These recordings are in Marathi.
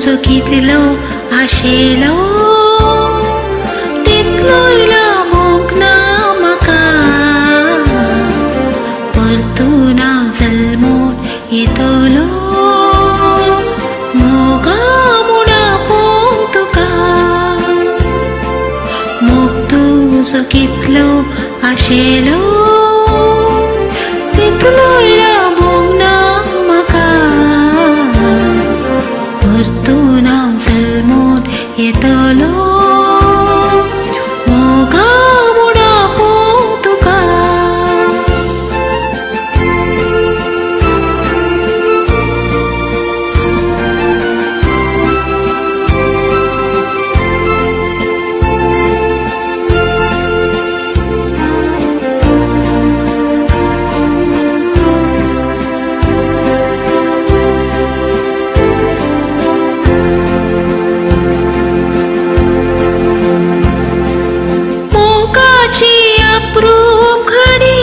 तुजो कितलो आशेलो तितलो इला मोग ना म्हाका परतून हांव जल्मून येतलो मोगा म्हूण आपोवंक तुका मोग तुजो कितलो आशेलो तितलो इला मोग ना म्हाका परतून हांव जल्मून येतलो मोगा म्हूण आपोवंक तुका अप्रूप घडी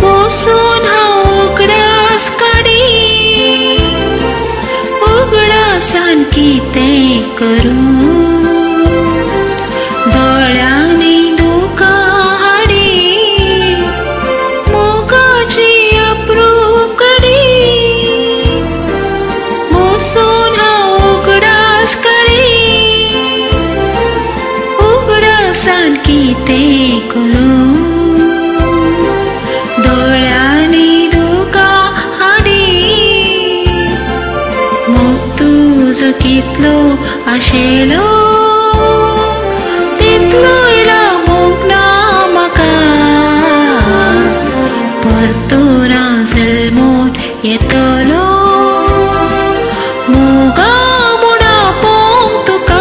बसून हांव उगडास काडी उगडासान कितें करूं दोळ्यांनी दुकां हाडी मोगाची अप्रूप घडी बसून हांव उगडास काडी उगडासान कितें करूं दोळ्यांनी दुकां हाडी मोग तुजो कितलो आशेलो तितलो इला मोग ना म्हाका परतून हांव जल्मून येतलो मोगा म्हूण आपोवंक तुका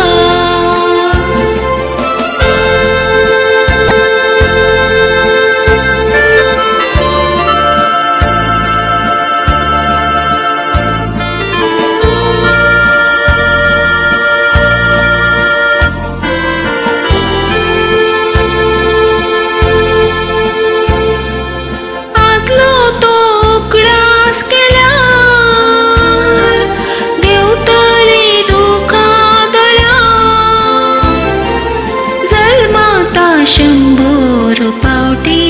शंभर पावटी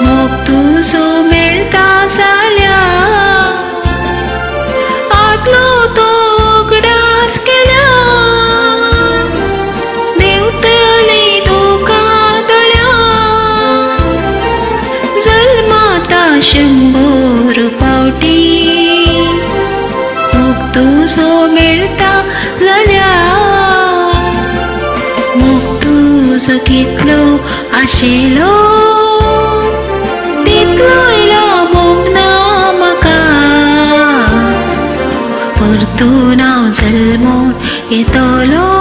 मोग तुजो मेळटा जाल्यार आदलो तो उगडास केल्यार देंवतली दुकां दोळ्यार जल्माता शंभर पावटी मोग तुजो मेळटा जाल्यार मोग तुजो कितलो आशेलो तितलो इला मोग ना म्हाका परतून हांव जल्मून येतलो